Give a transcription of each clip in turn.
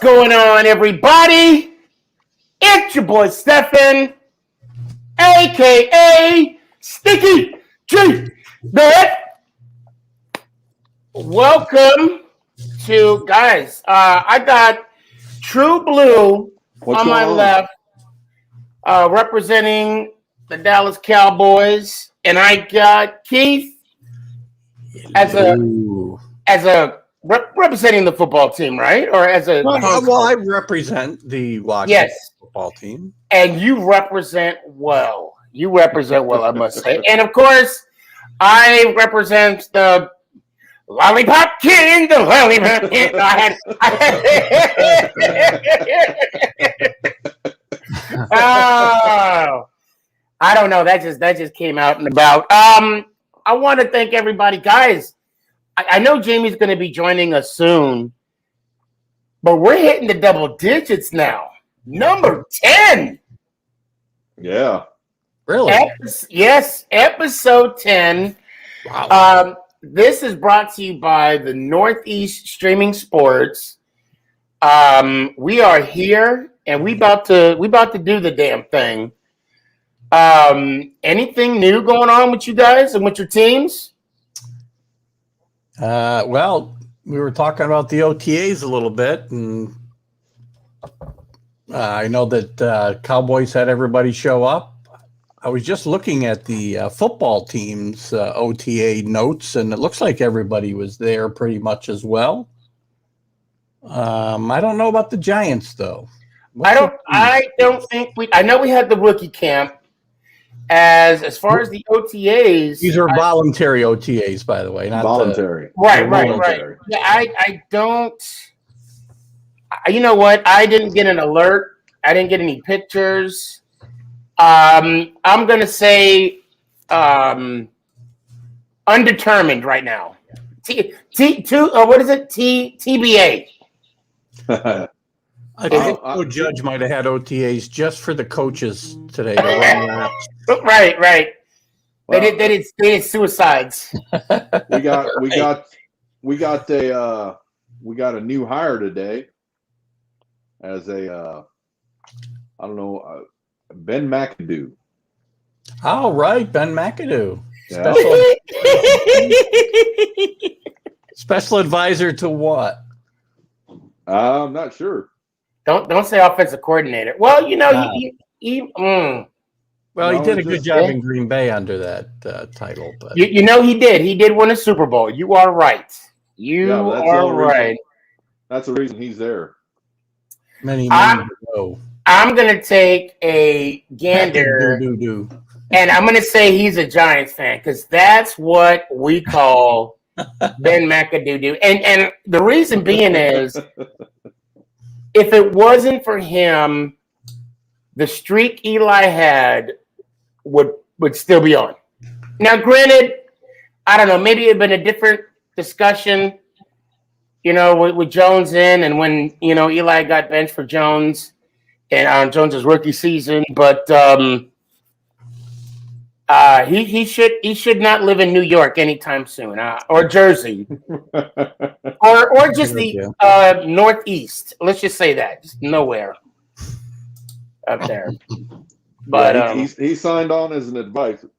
going on, everybody? It's your boy Stefan, aka Sticky G. Welcome to guys. I got True Blue on my left, representing the Dallas Cowboys, and I got Keith as a representing the football team, right? Or as a I represent the Washington football team, and you represent well. You represent well, I must say. And of course, I represent the Lollipop King. The Lollipop King. Oh, I don't know. That just came out and about. I want to thank everybody, guys. I know Jamie's going to be joining us soon, but we're hitting the double digits now. Number 10. Yeah. Really? Yes, episode 10. Wow. This is brought to you by the Northeast Streaming Sports. We are here, and we about to do the damn thing. Anything new going on with you guys and with your teams? Well, we were talking about the OTAs a little bit, and I know that Cowboys had everybody show up. I was just looking at the football team's OTA notes, and it looks like everybody was there pretty much as well. I don't know about the Giants, though. I don't think I know we had the rookie camp. As far as the OTAs, these are voluntary OTAs, by the way, not voluntary. Right. Yeah, I don't. You know what? I didn't get an alert. I didn't get any pictures. I'm gonna say undetermined right now. What is it? TBA. I think the judge might have had OTAs just for the coaches today. Right. Well, they did suicides. We got a new hire today as a Ben McAdoo. All right, Ben McAdoo. Yeah. Special advisor to what? I'm not sure. Don't say offensive coordinator. Well, you know, Well, he did a good job in Green Bay under that title. But you know, he did. He did win a Super Bowl. You are right. You are right. That's the reason he's there. Many ago. I'm going to take a gander, and I'm going to say he's a Giants fan because that's what we call Ben McAdoo. And the reason being is, if it wasn't for him, the streak Eli had would still be on. Now, granted, I don't know, maybe it'd been a different discussion, you know, with Jones in, and when, you know, Eli got benched for Jones and on Jones's rookie season, but he should not live in New York anytime soon, or Jersey, or just the Northeast. Let's just say that, just nowhere up there. But he signed on as an advisor.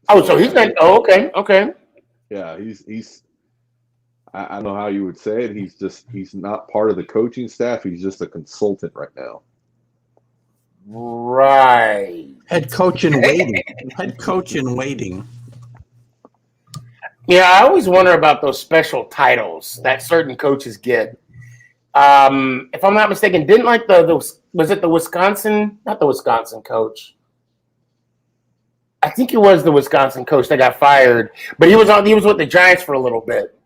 So he's not. Oh, okay. Yeah, he's. I don't know how you would say it. He's not part of the coaching staff. He's just a consultant right now. Right. Head coach in waiting. Yeah, I always wonder about those special titles that certain coaches get. If I'm not mistaken, didn't like was it the Wisconsin? Not the Wisconsin coach. I think it was the Wisconsin coach that got fired, but he was with the Giants for a little bit.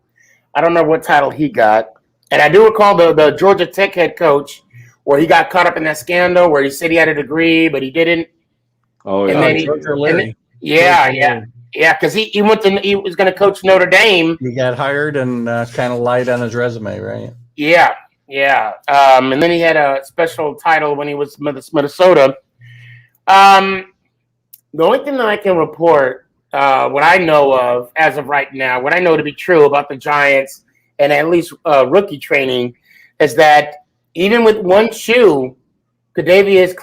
I don't know what title he got, and I do recall the Georgia Tech head coach where he got caught up in that scandal where he said he had a degree but he didn't. Oh, yeah, because he was going to coach Notre Dame. He got hired and kind of lied on his resume, right? Yeah. And then he had a special title when he was Minnesota. The only thing that I can report, what I know of as of right now, what I know to be true about the Giants and at least rookie training, is that even with one shoe, Kadarius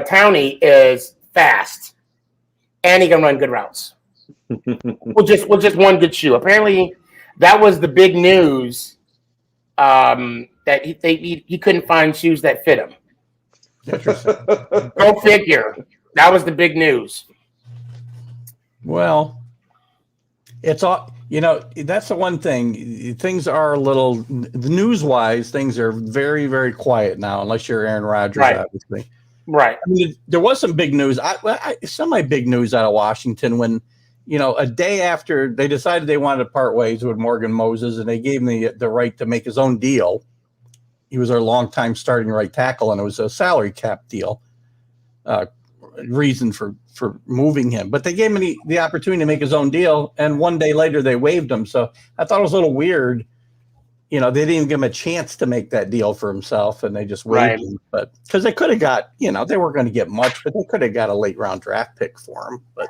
Toney is fast, and he can run good routes. with just one good shoe. Apparently, that was the big news. That he couldn't find shoes that fit him. Interesting. Go figure. That was the big news. Well, it's all, that's the one thing. Things are a little, news-wise, things are very, very quiet now, unless you're Aaron Rodgers, Right. obviously. Right. I mean, there was some big news. Semi-big news out of Washington when, a day after they decided they wanted to part ways with Morgan Moses, and they gave him the right to make his own deal. He was our longtime starting right tackle, and it was a salary cap deal. Reason for moving him, but they gave him the opportunity to make his own deal, and one day later they waived him. So I thought it was a little weird. They didn't even give him a chance to make that deal for himself, and they just waived him. But because they could have got, they weren't going to get much, but they could have got a late round draft pick for him. But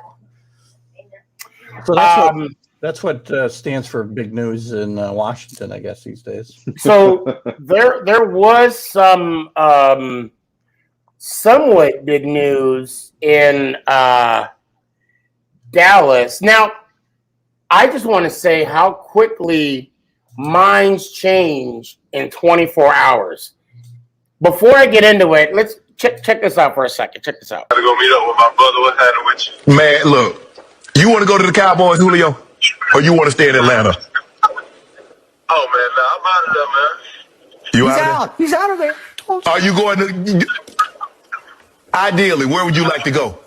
so that's what stands for big news in Washington, I guess, these days. So there was some somewhat big news in Dallas. Now, I just want to say how quickly minds change in 24 hours. Before I get into it, let's check this out for a second. Check this out. I gotta go meet up with my brother. What's happening with you? Man, look, you want to go to the Cowboys, Julio, or you want to stay in Atlanta? Oh man, nah, I'm out of there, man. You out? He's out of there. Are you going to? Ideally, where would you like to go?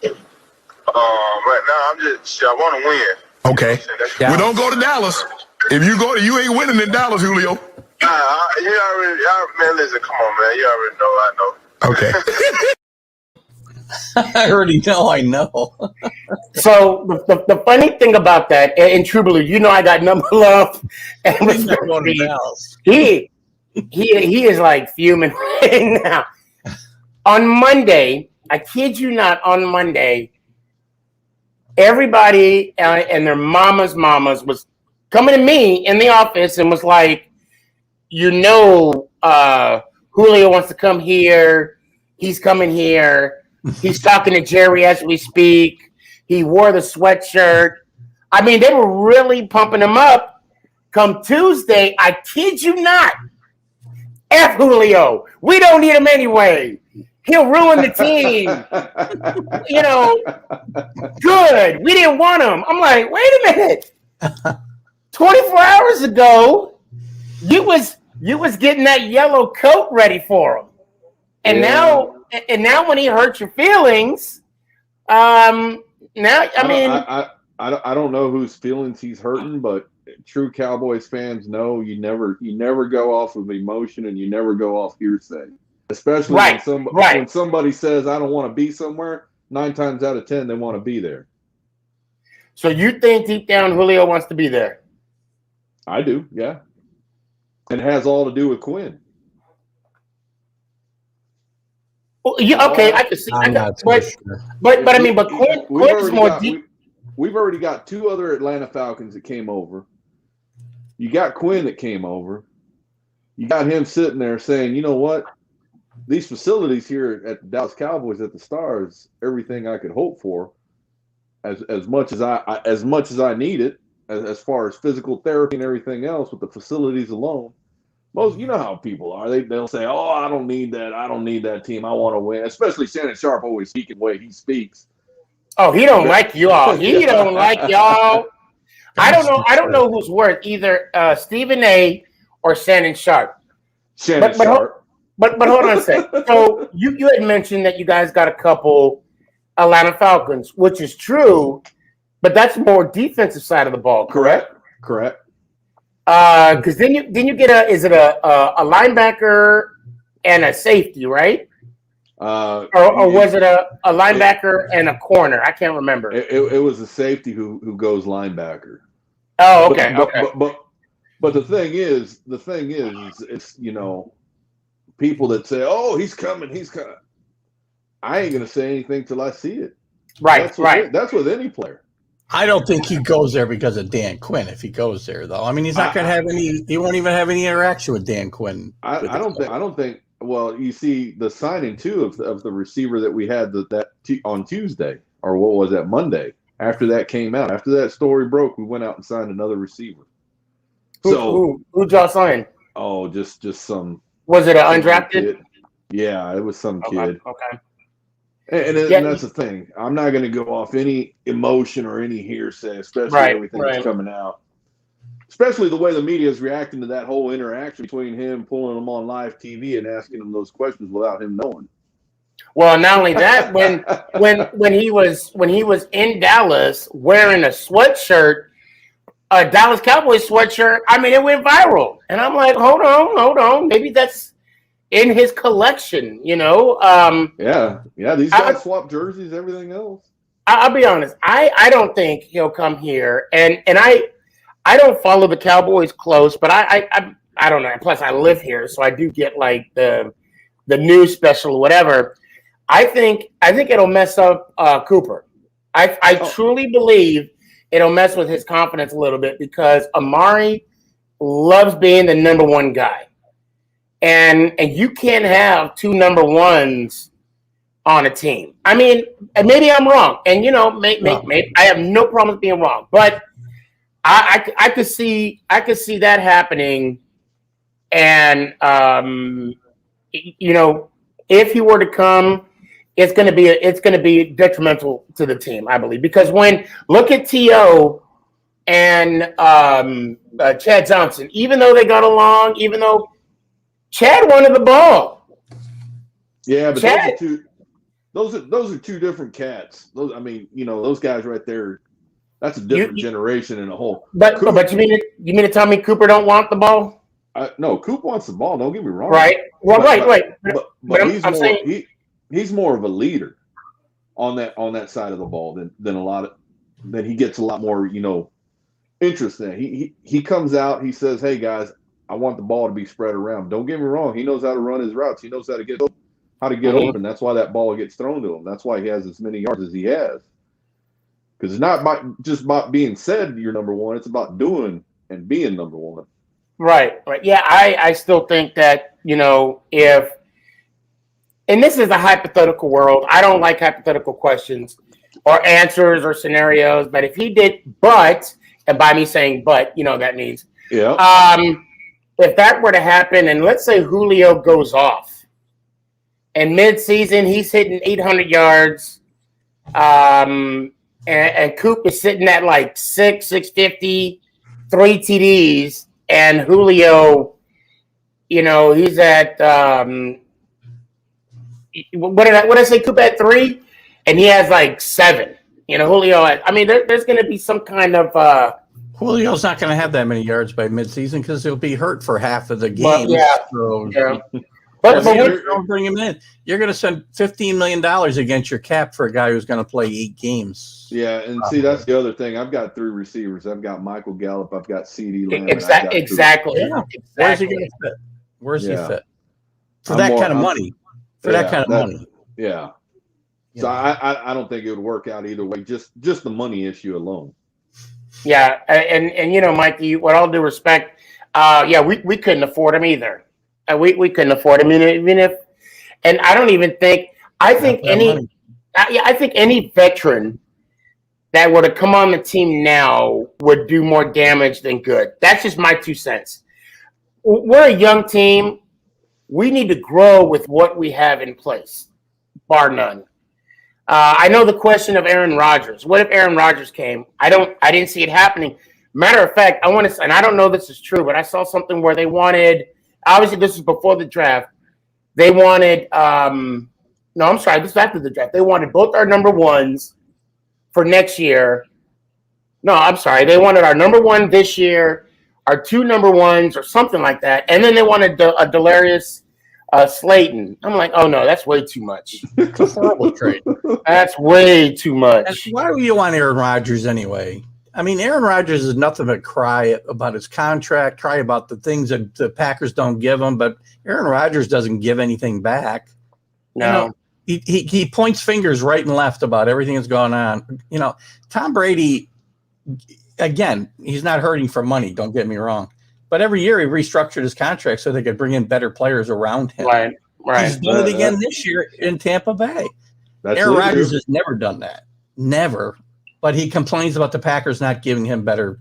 Right now I want to win. Okay. Well, don't go to Dallas. If you go, you ain't winning in Dallas, Julio. You already, man. Listen, come on, man. You already know. I know. Okay. I already know. I know. So the funny thing about that, and True Blue, I got number love and respect for you. He is like fuming right now. On Monday, I kid you not, on Monday, everybody and their mamas was coming to me in the office and was like, Julio wants to come here. He's coming here. He's talking to Jerry as we speak. He wore the sweatshirt. I mean, they were really pumping him up. Come Tuesday, I kid you not, F Julio. We don't need him anyway. He'll ruin the team. Good. We didn't want him. I'm like, wait a minute. 24 hours ago, you was getting that yellow coat ready for him. And now when he hurts your feelings, I don't know whose feelings he's hurting, but true Cowboys fans know you never go off of emotion and you never go off hearsay. Especially when somebody says, I don't want to be somewhere, 9 times out of 10, they want to be there. So you think deep down Julio wants to be there? I do, yeah. And it has all to do with Quinn. Well, yeah, okay, I can see. But I mean, Quinn is more deep. We've already got 2 other Atlanta Falcons that came over. You got Quinn that came over. You got him sitting there saying, you know what? These facilities here at the Dallas Cowboys at the Stars, everything I could hope for, as much as I need it, as far as physical therapy and everything else with the facilities alone. Most, you know how people are. They'll say, "Oh, I don't need that. I don't need that team. I want to win." Especially Shannon Sharp always speaking the way he speaks. Oh, he don't like y'all. He don't like y'all. I don't know who's worse, either Stephen A. or Shannon Sharp. Shannon Sharp. But hold on a second. So you had mentioned that you guys got a couple Atlanta Falcons, which is true, but that's more defensive side of the ball, correct? Correct. Because then you get a linebacker and a safety, right? Or was it a linebacker and a corner? I can't remember. It was a safety who goes linebacker. Oh, okay. But the thing is, it's people that say, "Oh, he's coming." I ain't gonna say anything till I see it. Right. That's with any player. I don't think he goes there because of Dan Quinn. If he goes there, though, I mean, he's not going to have any. He won't even have any interaction with Dan Quinn. I don't think. Well, you see the signing too of the receiver that we had on Tuesday, or what was that, Monday? After that came out, after that story broke, we went out and signed another receiver. Who y'all sign? Oh, just some. Was it an undrafted? Kid. Yeah, it was some kid. Okay. And that's the thing. I'm not going to go off any emotion or any hearsay, especially everything that's coming out. Especially the way the media is reacting to that whole interaction between him pulling him on live TV and asking him those questions without him knowing. Well, not only that, when he was in Dallas wearing a sweatshirt, a Dallas Cowboys sweatshirt, I mean, it went viral, and I'm like, hold on, maybe that's in his collection, you know? Yeah. These guys swap jerseys, everything else. I'll be honest. I don't think he'll come here, and I don't follow the Cowboys close, but I don't know. Plus, I live here, so I do get like the news special or whatever. I think it'll mess up Cooper. I truly believe it'll mess with his confidence a little bit because Amari loves being the number one guy. And you can't have two number ones on a team. I mean, maybe I'm wrong. And, you know, maybe I have no problem being wrong. But I could see that happening. And, you know, if he were to come, it's going to be detrimental to the team, I believe. Because look at T.O. and Chad Johnson, even though they got along, even though Chad wanted the ball. Yeah, but those are two different cats. I mean, you know, those guys right there, that's a different generation in a whole. But you mean to tell me Cooper don't want the ball? No, Coop wants the ball. Don't get me wrong. Right. Well, right. But he's more of a leader on that side of the ball than he gets a lot more, you know, interest in. He comes out, he says, "Hey guys, I want the ball to be spread around." Don't get me wrong. He knows how to run his routes. He knows how to get open. That's why that ball gets thrown to him. That's why he has as many yards as he has. Because it's not just about being said you're number one. It's about doing and being number one. Right. Yeah, I still think that, you know, and this is a hypothetical world. I don't like hypothetical questions or answers or scenarios. But if he did, and by me saying but, you know, that means. Yeah. If that were to happen, and let's say Julio goes off, and mid-season he's hitting 800 yards, and Coop is sitting at like 650, 3 TDs, and Julio, you know, he's at what did I say? Coop at 3, and he has like 7. You know, Julio. There's going to be some kind of. Julio's not going to have that many yards by midseason because he'll be hurt for half of the game. Well, yeah. But don't bring him in. You're going to spend $15 million against your cap for a guy who's going to play 8 games. Yeah, and see, that's the other thing. I've got 3 receivers. I've got Michael Gallup. I've got CeeDee Lamb. Exactly. Yeah. Where's he going to fit? Where's he fit? For that kind of money. Yeah. So I don't think it would work out either way. Just the money issue alone. Yeah, and you know, Mike, with all due respect, we couldn't afford him either. We couldn't afford him, even if, and I don't even think. I think any veteran that were to come on the team now would do more damage than good. That's just my 2 cents. We're a young team. We need to grow with what we have in place, bar none. I know the question of Aaron Rodgers. What if Aaron Rodgers came? I didn't see it happening. Matter of fact, and I don't know if this is true, but I saw something where they wanted, obviously this was before the draft. They wanted, this is after the draft. They wanted both our number ones for next year. No, I'm sorry. They wanted our number 1 this year, our 2 number 1s or something like that. And then they wanted a Delarius Slayton. I'm like, oh no, that's way too much. It's a horrible trade. That's way too much. Why do you want Aaron Rodgers anyway? I mean, Aaron Rodgers is nothing but cry about his contract, cry about the things that the Packers don't give him, but Aaron Rodgers doesn't give anything back. No. You know, he points fingers right and left about everything that's going on. You know, Tom Brady again, he's not hurting for money. Don't get me wrong. But every year he restructured his contract so they could bring in better players around him. Right. He's done it again this year in Tampa Bay. Aaron Rodgers has never done that. Never. But he complains about the Packers not giving him better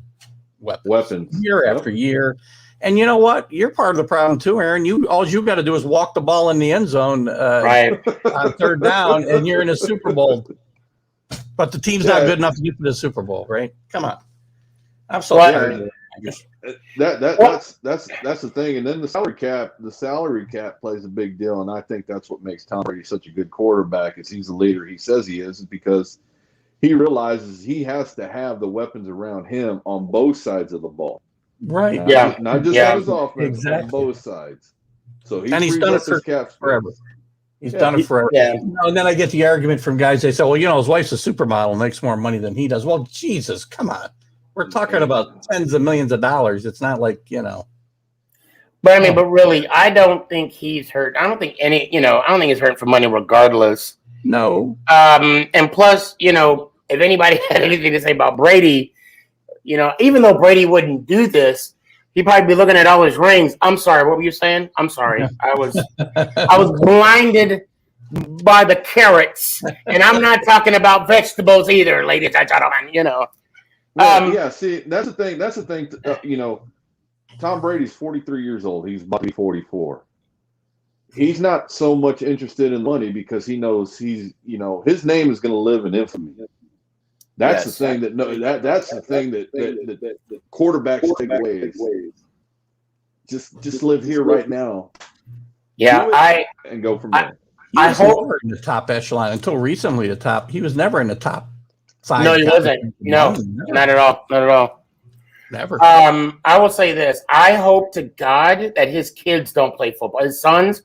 weapons year after year. And you know what? You're part of the problem too, Aaron. All you got to do is walk the ball in the end zone on third down, and you're in a Super Bowl. But the team's not good enough to get to the Super Bowl, right? Come on. I'm so sorry. That's the thing. And then the salary cap plays a big deal. And I think that's what makes Tom Brady such a good quarterback, is he's the leader he says he is because he realizes he has to have the weapons around him on both sides of the ball. Right. Not just on his offense, on both sides. So he's done it forever. He's done it forever. Yeah. And then I get the argument from guys. They say, well, his wife's a supermodel, makes more money than he does. Well, Jesus, come on. We're talking about tens of millions of dollars. It's not like, But but really, I don't think he's hurt. I don't think I don't think he's hurting for money regardless. No. And plus, if anybody had anything to say about Brady, even though Brady wouldn't do this, he'd probably be looking at all his rings. I'm sorry, what were you saying? I'm sorry. I was blinded by the carrots, and I'm not talking about vegetables either, ladies and gentlemen. See, that's the thing. Tom Brady's 43 years old. He's about to be 44. He's not so much interested in money because he knows his name is going to live in infamy. That's the thing that's the thing that quarterbacks take away. Just live here right now. Yeah, and go from there. I hope in the top echelon until recently. He was never in the top 5. No, he wasn't. No, not at all. Not at all. Never. I will say this. I hope to God that his kids don't play football. His sons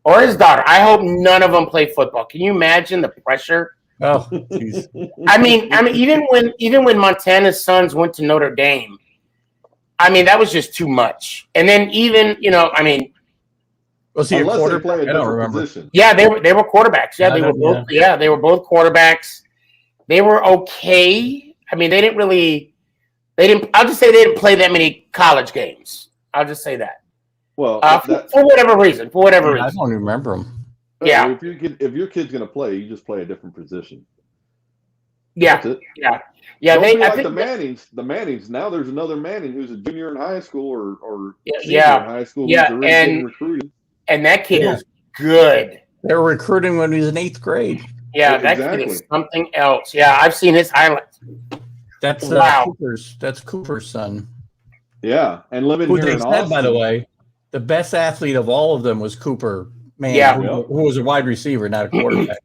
or his daughter. I hope none of them play football. Can you imagine the pressure? Oh, geez. I mean, even when Montana's sons went to Notre Dame, that was just too much. And then was he a quarterback? I don't remember. Position. Yeah, they were quarterbacks. Yeah, they were both. Yeah, they were both quarterbacks. They were okay. They didn't really. I'll just say they didn't play that many college games. I'll just say that. Well, for whatever reason. I don't remember them. Yeah. If your kid's going to play, you just play a different position. Yeah. That's it. Yeah. Don't be like the Mannings. The Mannings. Now there's another Manning who's a junior in high school or senior in high school. Yeah. Who's recruited. And that kid is good. They were recruiting when he was in 8th grade. Yeah, that kid is something else. Yeah, I've seen his highlights. That's Cooper's son. Yeah, and living here in Austin. Said, by the way, the best athlete of all of them was Cooper who was a wide receiver, not a quarterback,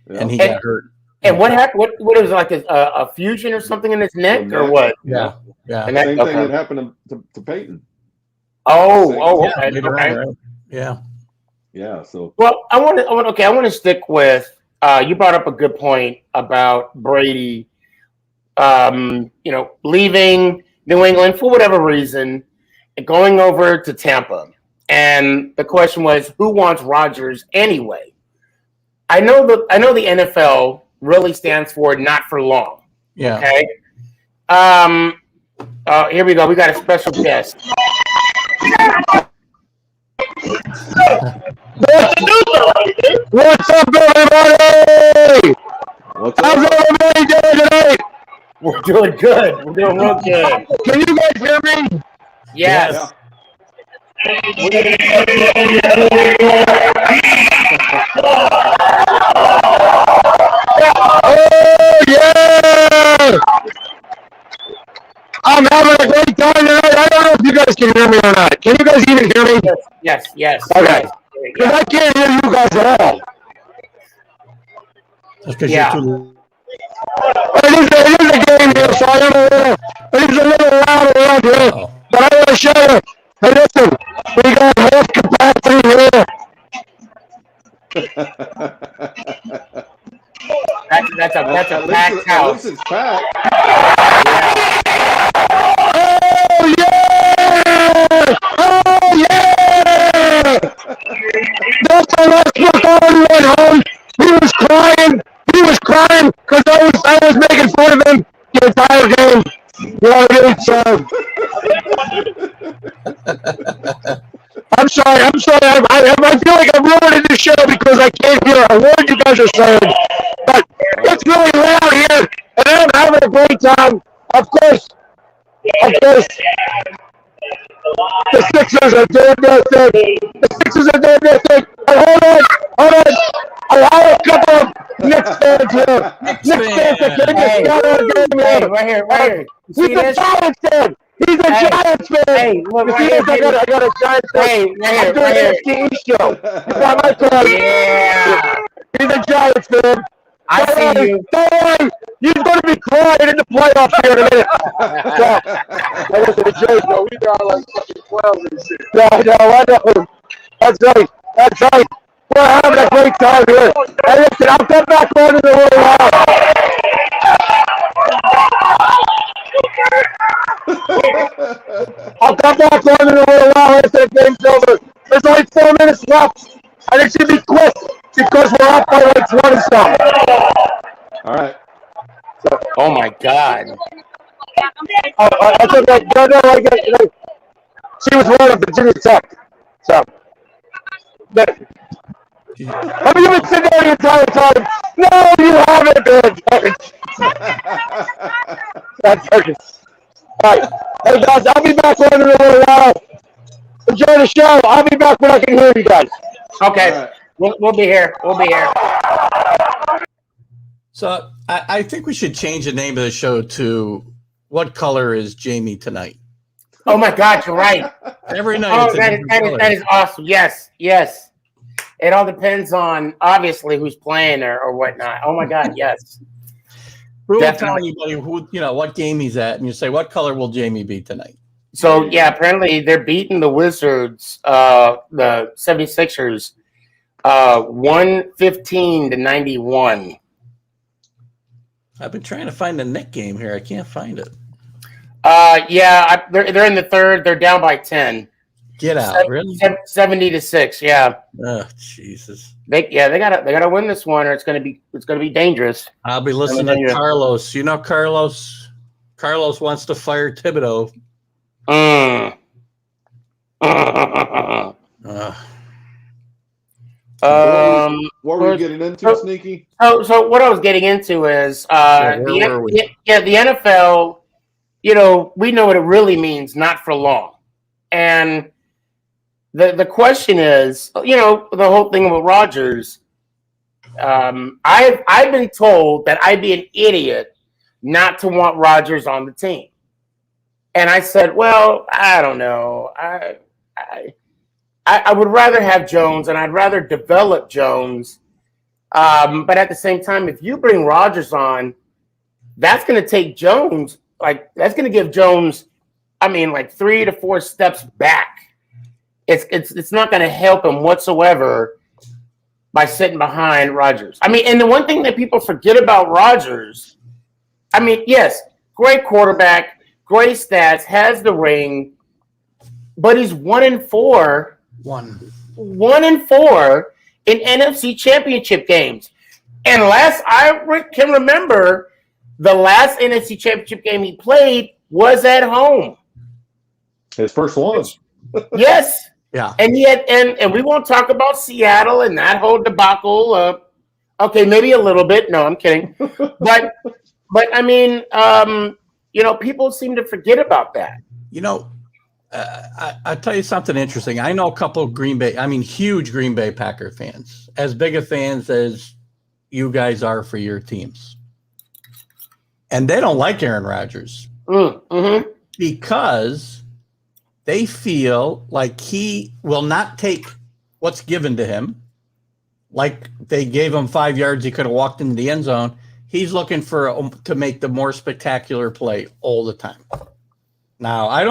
and he got hurt. And what happened? What was it, like a fusion or something in his neck or what? Yeah. And same thing that happened to Peyton. Okay. Right. Yeah. So I want to stick with. You brought up a good point about Brady. Leaving New England for whatever reason, and going over to Tampa. And the question was, who wants Rodgers anyway? I know the NFL really stands for not for long. Yeah. Okay. Here we go. We got a special guest. What's up, everybody? How's everybody doing tonight? We're doing good. We're doing real good. Can you guys hear me? Yes. Oh, yeah! I'm having a great time tonight. I don't know if you guys can hear me or not. Can you guys even hear me? Yes. Okay. Because I can't hear you guys at all. That's because you're too. It is a game here, so I don't know. It is a little loud around here. But I want to show you. Hey, listen. We got half capacity here. That's a packed house. At least it's packed. Oh, yeah! Oh, yeah! That's the last look on went home. He was crying because I was making fun of him the entire game. Yeah, it is, I'm sorry. I feel like I'm ruining the show because I can't hear a word you guys are saying. But it's really loud here, and I'm having a great time. Of course, the Sixers are doing their thing. But hold on. I have a couple of Knicks fans here. Knicks fans that came to start our game Hey, here. right here. You He's see a this? Giants fan. He's a Giants fan. Hey, look, You right see here, this? I got a Giants fan. Hey, right I'm doing here. an STE show. You got my card. Yeah. He's a Giants fan. I see you. Don't worry. He's going to be crying in the playoffs here in a minute. That wasn't a joke, though. We got like fucking 12 and shit. No, I know. That's right. We're having a great time here. Hey, listen, I'll come back on in a little while. I'll come back on in a little while after the game's over. There's only 4 minutes left, and it should be quick because we're up by like 20 something. All right. Oh my God. I took that. No, she was one of Virginia Tech. So, but, have you been sitting there the entire time? No, you haven't been. That's okay. All right. Hey, guys, I'll be back on in a little while. Enjoy the show. I'll be back when I can hear you guys. Okay. All right. We'll be here. So I think we should change the name of the show to "What Color is Jamie Tonight?" Oh my God, you're right. Every night. Oh, it's a different color. that is awesome. Yes. It all depends on obviously who's playing or whatnot. Oh my God, yes. We will tell Definitely. anybody what game he's at, and you say, "What color will Jamie be tonight?" So yeah, apparently they're beating the Wizards, the 76ers, 115-91. I've been trying to find the Nick game here. I can't find it. They're in the third. They're down by 10. Get out, really? 70-6. Yeah, Oh, Jesus. they gotta win this one, or it's gonna be dangerous. I'll be listening to Carlos. You know Carlos. Carlos wants to fire Thibodeau. What were you getting into, Sneaky? So what I was getting into is where were we? the NFL. We know what it really means, not for long. And the question is, the whole thing about Rodgers. I've been told that I'd be an idiot not to want Rodgers on the team, and I said, well, I don't know. I would rather have Jones, and I'd rather develop Jones. But at the same time, if you bring Rodgers on, that's going to take Jones. That's going to give Jones, 3 to 4 steps back. It's not going to help him whatsoever by sitting behind Rodgers. And the one thing that people forget about Rodgers, yes, great quarterback, great stats, has the ring, but he's 1-4. 1-4 in NFC Championship games. And last I can remember, the last NFC Championship game he played was at home. His first one. Yes. Yeah. And yet, and we won't talk about Seattle and that whole debacle. Okay, maybe a little bit. No, I'm kidding. But people seem to forget about that. I'll tell you something interesting. I know a couple of huge Green Bay Packer fans, as big of fans as you guys are for your teams. And they don't like Aaron Rodgers because they feel like he will not take what's given to him. Like they gave him 5 yards, he could have walked into the end zone. He's looking to make the more spectacular play all the time. Now, I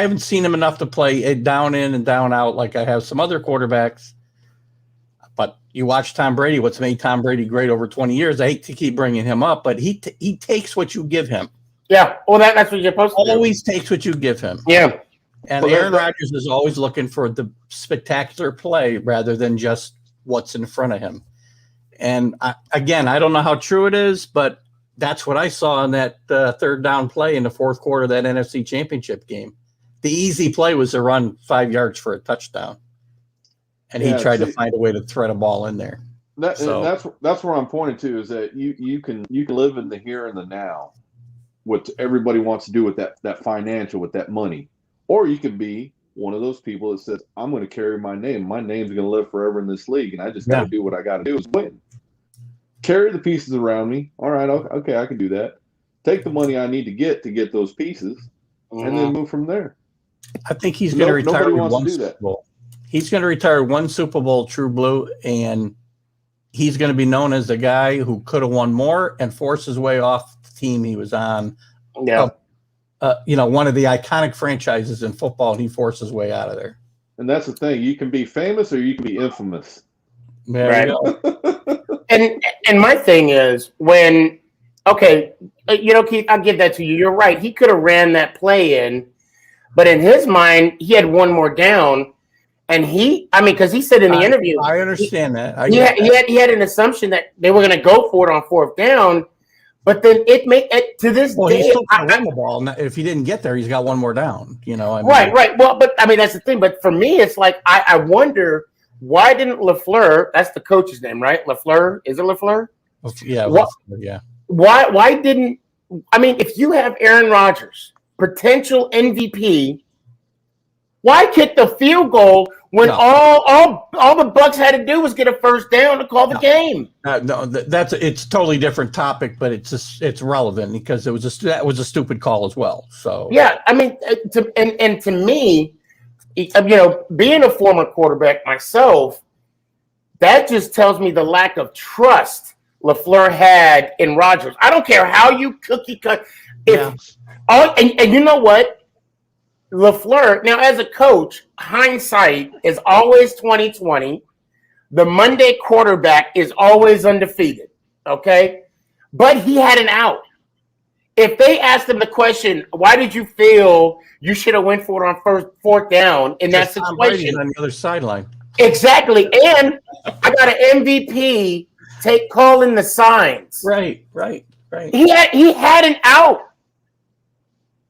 haven't seen him enough to play it down in and down out like I have some other quarterbacks. But you watch Tom Brady, what's made Tom Brady great over 20 years. I hate to keep bringing him up, but he takes what you give him. Yeah, well, that's what you're supposed to do. Always takes what you give him. Yeah. And Aaron Rodgers is always looking for the spectacular play rather than just what's in front of him. And I don't know how true it is, but that's what I saw in that third down play in the fourth quarter of that NFC Championship game. The easy play was to run 5 yards for a touchdown, and he tried to find a way to thread a ball in there. That's where I'm pointing to, is that you can live in the here and the now, what everybody wants to do with that financial, with that money, or you could be one of those people that says, I'm going to carry my name. My name's going to live forever in this league, and I just got to do what I got to do is win. Carry the pieces around me. All right, okay, I can do that. Take the money I need to get those pieces, and then move from there. I think he's going to retire nobody with wants one to do Super that. Bowl. He's going to retire one Super Bowl, True Blue, and he's going to be known as the guy who could have won more and forced his way off the team he was on. Yeah. One of the iconic franchises in football, and he forced his way out of there. And that's the thing. You can be famous or you can be infamous. There you go. And my thing is Keith, I'll give that to you. You're right. He could have ran that play in, but in his mind, he had one more down. And because he said in the interview, I understand that. He had an assumption that they were going to go for it on fourth down, but then to this day, he's still going to run the ball. If he didn't get there, he's got one more down. Right. Well, but that's the thing. But for me, it's like I wonder, why didn't LaFleur? That's the coach's name, right? LaFleur, is it LaFleur? Yeah. Yeah. Why didn't? If you have Aaron Rodgers, potential MVP, why kick the field goal when all the Bucs had to do was get a first down to call the game? It's a totally different topic, but it's relevant because that was a stupid call as well. So yeah, to me, being a former quarterback myself, that just tells me the lack of trust LaFleur had in Rodgers. I don't care how you cookie cut. And you know what? LaFleur, now as a coach, hindsight is always 20/20. The Monday quarterback is always undefeated, okay? But he had an out. If they asked him the question, why did you feel you should have went for it on fourth down in that situation? On the other sideline. Exactly. And I got an MVP calling the signs. Right. He had an out.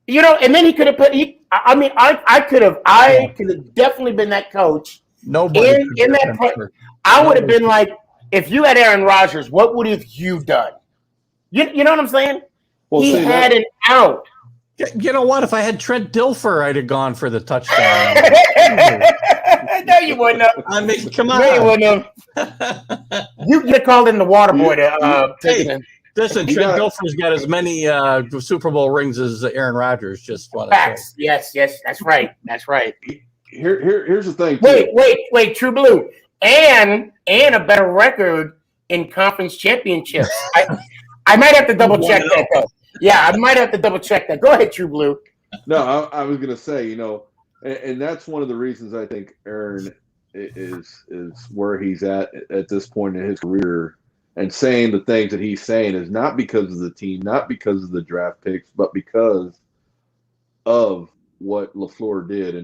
And then he could have I could have definitely been that coach. Nobody in that I would have been like, if you had Aaron Rodgers, what would have you done? You know what I'm saying? Well, he had an out. You know what? If I had Trent Dilfer, I'd have gone for the touchdown. No, you wouldn't have. Come on. No, you wouldn't have. You could have called in the water boy to take it. Listen, Trent Dilfer's got as many Super Bowl rings as Aaron Rodgers. Just want to facts. Yes, that's right. Here's the thing. Wait, True Blue, and a better record in conference championships. I might have to double check that though. Yeah, I might have to double check that. Go ahead, True Blue. No, I was gonna say, and that's one of the reasons I think Aaron is where he's at this point in his career. And saying the things that he's saying is not because of the team, not because of the draft picks, but because of what LaFleur did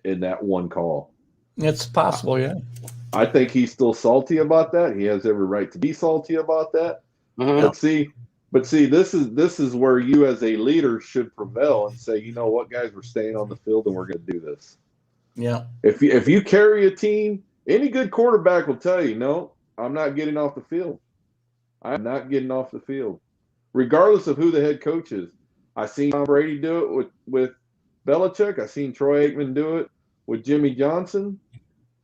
in that one call. It's possible, yeah. I think he's still salty about that. He has every right to be salty about that. Mm-hmm. But see, this is where you as a leader should prevail and say, you know what, guys, we're staying on the field and we're going to do this. Yeah. If you carry a team, any good quarterback will tell you, no, I'm not getting off the field. I'm not getting off the field, regardless of who the head coach is. I seen Tom Brady do it with Belichick. I seen Troy Aikman do it with Jimmy Johnson.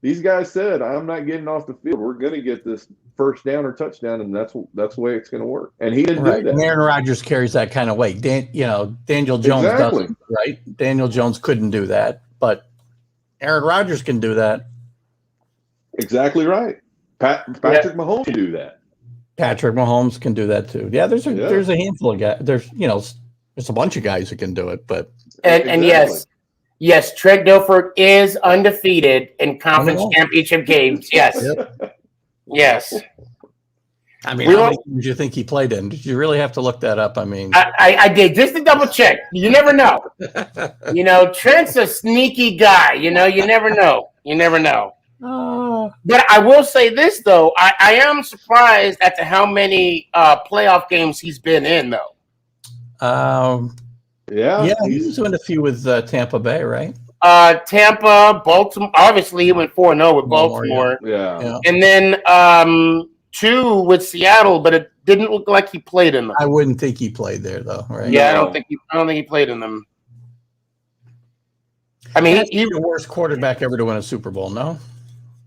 These guys said, I'm not getting off the field. We're going to get this first down or touchdown, and that's the way it's going to work. And he didn't do that. And Aaron Rodgers carries that kind of weight. Daniel Jones doesn't, right? Daniel Jones couldn't do that, but Aaron Rodgers can do that. Exactly right. Patrick Mahomes can do that. Patrick Mahomes can do that too. Yeah, there's a handful of guys. There's a bunch of guys that can do it, but and yes, Trent Dilfer is undefeated in conference championship games. Yes, yes. How many games do you think he played in? Did you really have to look that up? I did just to double check. You never know. Trent's a sneaky guy. You never know. But I will say this though, I am surprised at how many playoff games he's been in though. Yeah, he was doing a few with Tampa Bay, right? Tampa, Baltimore. Obviously, he went 4-0 with Baltimore. Yeah. And then 2 with Seattle, but it didn't look like he played in them. I wouldn't think he played there though, right? Yeah, No. I don't think he played in them. I mean, He's the worst quarterback ever to win a Super Bowl. No.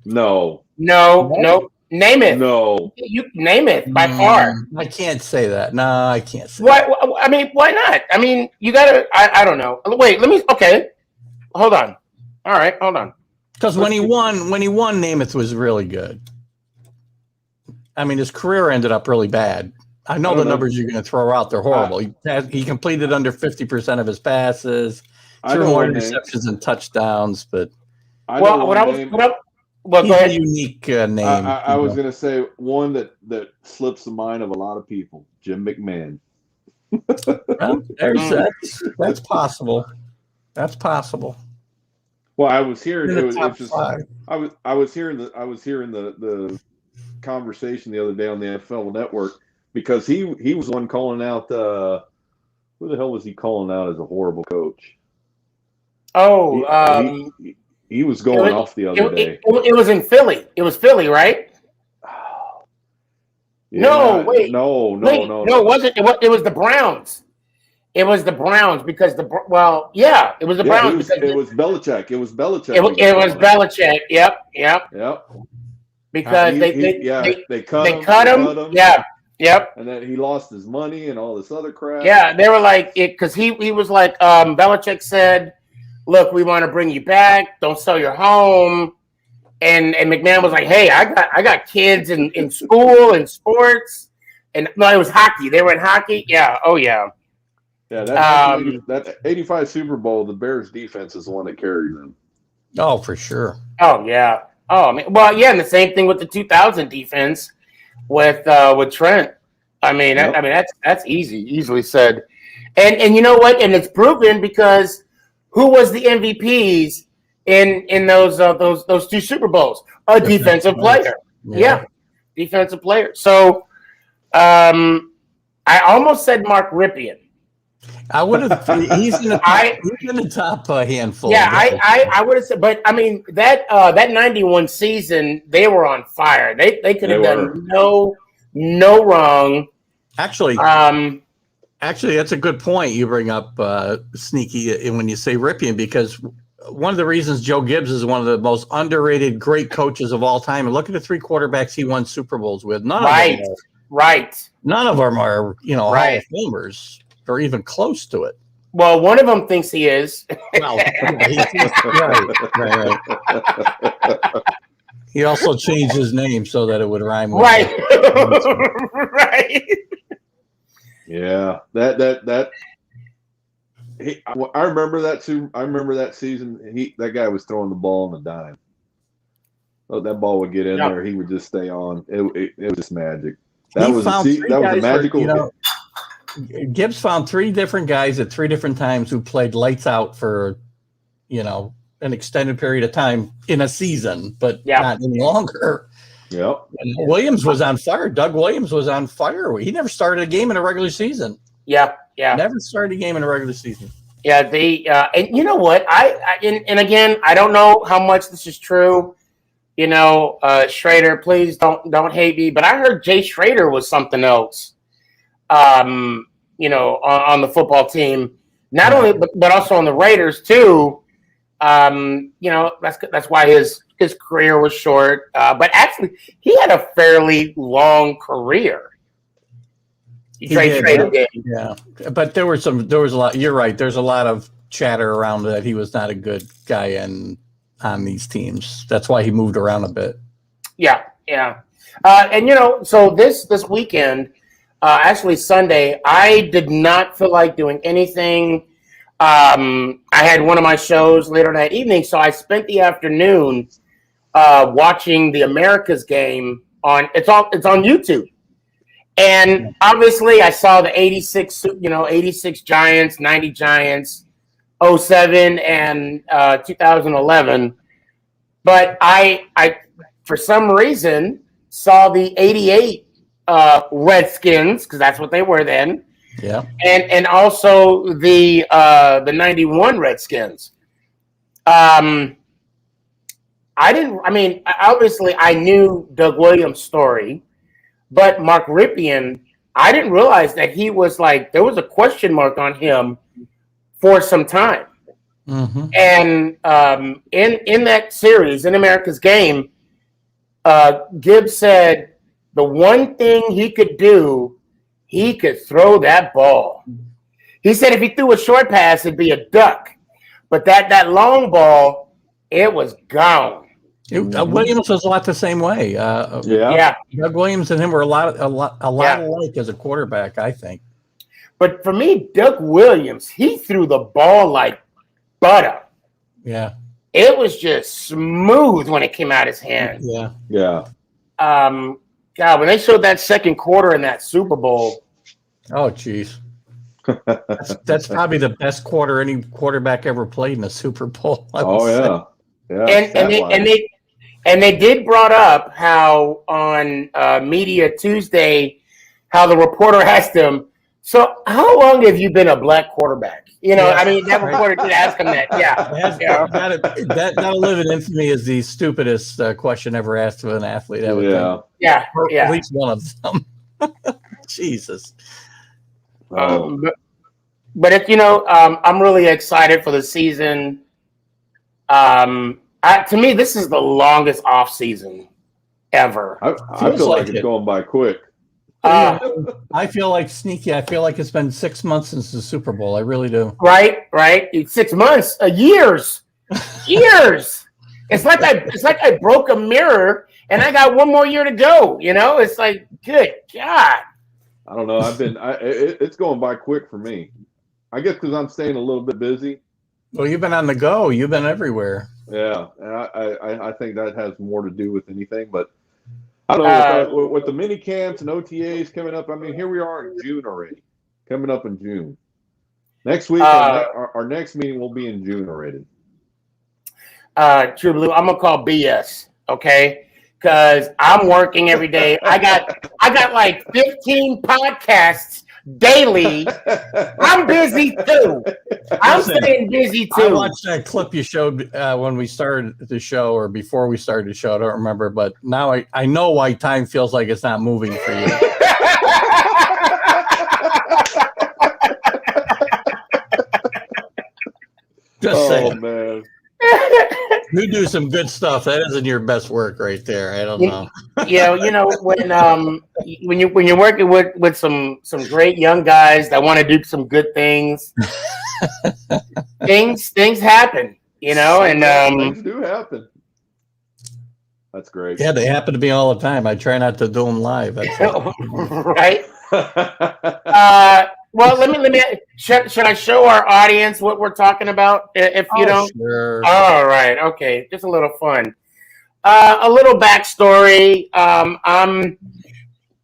No. No. Name it. No. You name it by far. I can't say that. No, I can't say. Why? I mean, why not? I mean, you gotta. I don't know. Wait, let me. Okay, hold on. All right, hold on. Because when he won, Namath was really good. I mean, his career ended up really bad. I know the numbers you're going to throw out; they're horrible. He completed under 50% of his passes, threw more interceptions and touchdowns. But Well, go he's ahead. a unique name. I was going to say one that slips the mind of a lot of people: Jim McMahon. Well, that's possible. That's possible. Well, I was hearing In the top five. I was hearing the conversation the other day on the NFL Network because he was one calling out who the hell was he calling out as a horrible coach? Oh, he was going off the other day. It was in Philly. It was Philly, right? Yeah, No, wait. No, it wasn't. It was the Browns. It was the Browns because it was the Browns. It was Belichick. It was Belichick. It was Belichick. Yep. Because they cut him. Yeah. Yep. And then he lost his money and all this other crap. Yeah, they were like it because he was like Belichick said, "Look, we want to bring you back. Don't sell your home." And McMahon was like, "Hey, I got kids in school and sports." And no, it was hockey. They were in hockey. Yeah. Oh yeah. Yeah, that 85 Super Bowl, the Bears defense is the one that carried them. Oh, for sure. Oh yeah. Oh, I mean, well, yeah, and the same thing with the 2000 defense with Trent. I mean, that's easily said. And you know what? And it's proven because who was the MVPs in those 2 Super Bowls? A defensive player. Yeah, defensive player. So, I almost said Mark Ripien. I would have. He's in the top handful. Yeah, I would have said, but I mean that 91 season, they were on fire. They could have done no wrong. Actually, that's a good point you bring up, Sneaky, when you say Ripien, because one of the reasons Joe Gibbs is one of the most underrated great coaches of all time. And look at the 3 quarterbacks he won Super Bowls with. None of them are Hall of Famers. Or even close to it. Well, one of them thinks he is. Well, right. He also changed his name so that it would rhyme with right. Right. Yeah, that. I remember that. I remember that season. That guy was throwing the ball on a dime. Oh, that ball would get in there. He would just stay on. It was just magic. That was a magical. Gibbs found 3 different guys at 3 different times who played lights out for, an extended period of time in a season, but not any longer. Yep. And Williams was on fire. Doug Williams was on fire. He never started a game in a regular season. Yeah. Never started a game in a regular season. Yeah, and you know what? And again, I don't know how much this is true. Schrader, please don't hate me, but I heard Jay Schrader was something else. On the football team, not only but also on the Raiders too. That's why his career was short. But actually, he had a fairly long career. Yeah, but there was a lot. You're right. There's a lot of chatter around that he was not a good guy on these teams. That's why he moved around a bit. Yeah. And so this weekend. Actually, Sunday, I did not feel like doing anything. I had one of my shows later that evening, so I spent the afternoon watching the Americas game on. It's on YouTube, and obviously, I saw the 86 Giants, 90 Giants, 07 and 2011. But I for some reason, saw the '88 Redskins, because that's what they were then. Yeah. And also the '91 Redskins. Obviously I knew Doug Williams' story, but Mark Rypien, I didn't realize that he was there was a question mark on him for some time. Mm-hmm. And in that series, in America's Game, Gibbs said the one thing he could do, he could throw that ball. He said if he threw a short pass, it'd be a duck. But that long ball, it was gone. Williams was a lot the same way. Yeah. Doug Williams and him were a lot alike as a quarterback, I think. But for me, Doug Williams, he threw the ball like butter. Yeah. It was just smooth when it came out his hand. Yeah. Yeah. God, when they showed that second quarter in that Super Bowl. Oh, geez. That's probably the best quarter any quarterback ever played in a Super Bowl. Yeah. And they did brought up how on Media Tuesday, how the reporter asked him, so how long have you been a black quarterback? That reporter did ask him that. Yeah. That'll live in infamy as the stupidest question ever asked of an athlete. I would think. Yeah. At least one of them. Jesus. But I'm really excited for the season. To me, this is the longest off season ever. I feel like it's going by quick. I feel like sneaky. I feel like it's been 6 months since the Super Bowl. I really do. Right. 6 months, years. It's like I broke a mirror and I got one more year to go. It's like, good God. I don't know. It's going by quick for me. I guess because I'm staying a little bit busy. Well, you've been on the go. You've been everywhere. Yeah, and I think that has more to do with anything. But I don't know with the mini camps and OTAs coming up. I mean, here we are in June already. Coming up in June. Next week, our next meeting will be in June already. True Blue, I'm gonna call BS. Okay. Because I'm working every day. I got like 15 podcasts daily. I'm busy too. I'm staying busy too. I watched that clip you showed when we started the show or before we started the show. I don't remember, but now I know why time feels like it's not moving for you. Just saying. Man. You do some good stuff. That isn't your best work right there. I don't know. When you're working with some great young guys that want to do some good things, things happen, and things do happen. That's great. Yeah, they happen to be all the time. I try not to do them live. Right. Well, let me. Should I show our audience what we're talking about? If you don't. Sure. All right. Okay. Just a little fun. A little backstory. I'm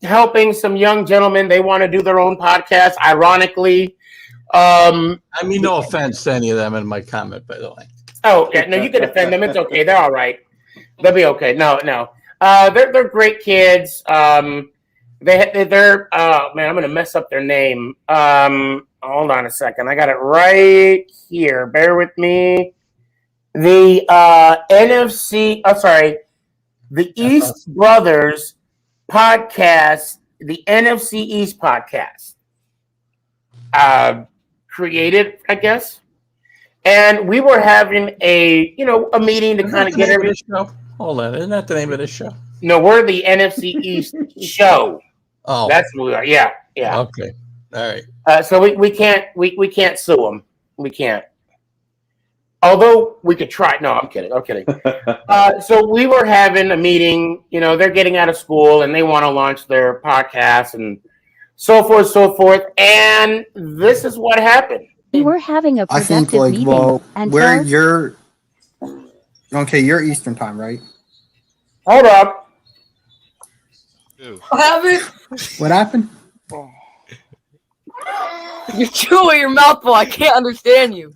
helping some young gentlemen. They want to do their own podcast. Ironically. I mean, no offense to any of them in my comment, by the way. Oh, yeah. No, you can defend them. It's okay. They're all right. They'll be okay. No. They're great kids. They're oh man, I'm gonna mess up their name. Hold on a second. I got it right here. Bear with me. The the East Brothers podcast, the NFC East podcast. Created, I guess. And we were having a meeting to kind of get everything. Hold on, isn't that the name of this show? No, we're the NFC East show. Oh, that's what we are. Yeah. Okay, all right. So we can't sue them. We can't. Although we could try. No, I'm kidding. So we were having a meeting. They're getting out of school and they want to launch their podcast and so forth. And this is what happened. We were having a productive meeting. You're Eastern time, right? Hold up. What happened? You're chewing your mouth full. I can't understand you.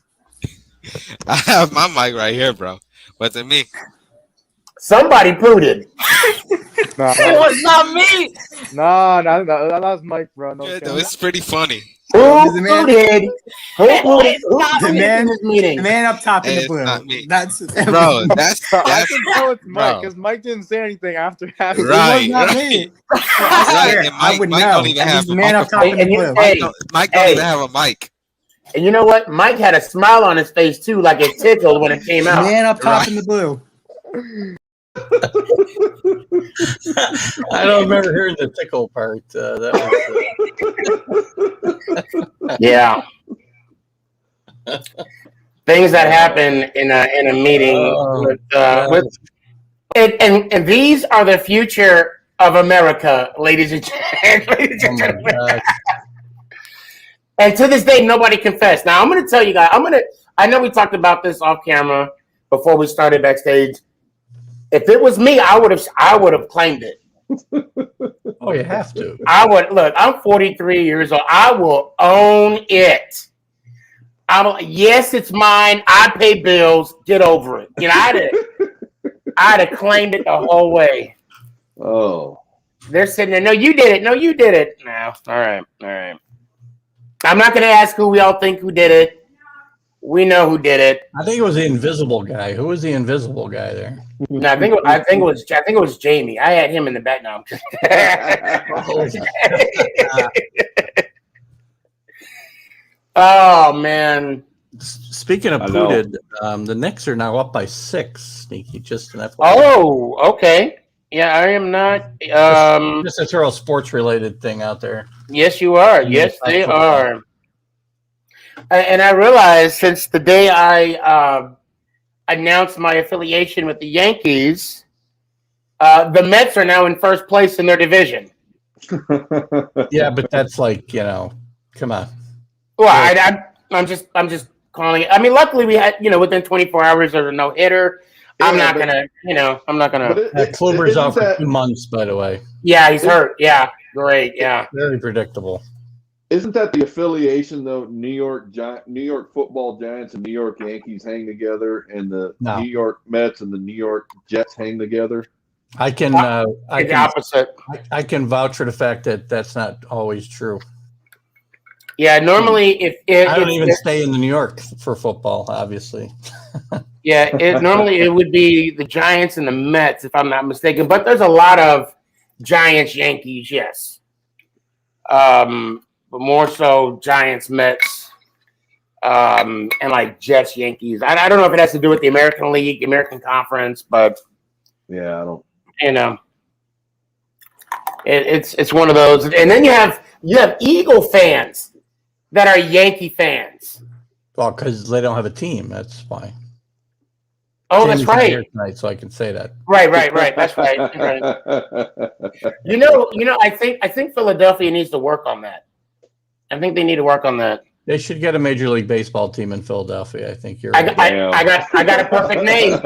I have my mic right here, bro. What's it me? Somebody pooted. Nah, It was not me. nah, that was Mike, bro. No, Yeah, though, it's pretty funny. Who The man- pooted? Who pooted? Who not pooted me. in this meeting? The man up top in Hey, the it's blue. not me. That's Bro, that's I can tell it's Mike Bro. because Mike didn't say anything after half. It was Right, not right. me. Right, and I would Mike know. don't even And have he's the a man up top microphone. in the And you- blue. hey, Mike don't Hey. even have a mic. And you know what? Mike had a smile on his face too, like it tickled when it came The out. man up top Right. in the blue. I don't remember hearing the tickle part. That was, Yeah. Things that happen in a meeting Oh, with and these are the future of America, ladies and oh my gentlemen. God. And to this day, nobody confessed. Now I'm going to tell you guys. I know we talked about this off camera before we started backstage. If it was me, I would have claimed it. Oh, you have to. I would look. I'm 43 years old. I will own it. Yes, it's mine. I pay bills. Get over it. You know, I'd have claimed it the whole way. Oh. They're sitting there. No, you did it. No, you did it. No. All right. I'm not going to ask who we all think who did it. We know who did it. I think it was the invisible guy. Who was the invisible guy there? No, I think it was Jamie. I had him in the back now. Oh man. Speaking of I know. pooted, the Knicks are now up by 6. Sneaky, just an FYI. Oh, okay. Yeah, I am not. Just to throw a sports related thing out there. Yes, you are. Yes, they are. And I realized since the day I announced my affiliation with the Yankees, the Mets are now in first place in their division. Yeah, but that's like, come on. Well, I'm just calling it. I mean, luckily we had, within 24 hours there's a no hitter. I'm not gonna. Kluber's isn't out for that- 2 months, by the way. Yeah, he's hurt. Yeah, great. Yeah. Very predictable. Isn't that the affiliation though? New York Football Giants and New York Yankees hang together, and the No. New York Mets and the New York Jets hang together. I can It's the opposite. I can vouch for the fact that that's not always true. Yeah, normally I don't even stay in New York for football, obviously. normally it would be the Giants and the Mets, if I'm not mistaken. But there's a lot of Giants, Yankees, yes. But more so Giants, Mets, and like Jets, Yankees. I don't know if it has to do with the American League, American Conference, but Yeah, I don't. It's one of those. And then you have Eagle fans that are Yankee fans. Well, because they don't have a team, that's why. Oh, Jamie's that's not right. here tonight, so I can say that. Right. That's right. I think Philadelphia needs to work on that. I think they need to work on that. They should get a Major League Baseball team in Philadelphia. I think you're I right. got a perfect name.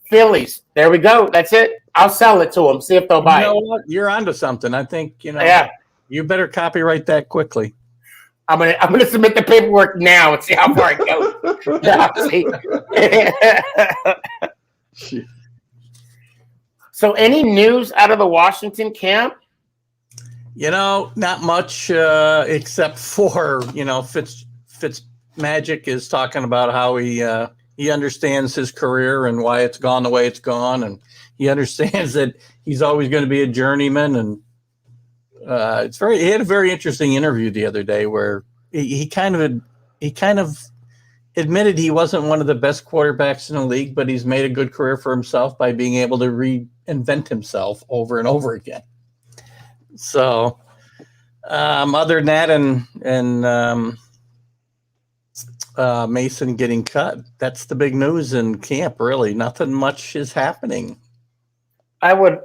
Phillies. There we go. That's it. I'll sell it to them. See if they'll buy You know it. what? You're onto something. I think, Yeah. you better copyright that quickly. I'm gonna submit the paperwork now and see how far it goes. Yeah, see. So, any news out of the Washington camp? Not much except for, Fitz Magic is talking about how he understands his career and why it's gone the way it's gone, and he understands that he's always going to be a journeyman. And he had a very interesting interview the other day where he kind of admitted he wasn't one of the best quarterbacks in the league, but he's made a good career for himself by being able to reinvent himself over and over again. So, other than that, and Mason getting cut, that's the big news in camp. Really, nothing much is happening. I would,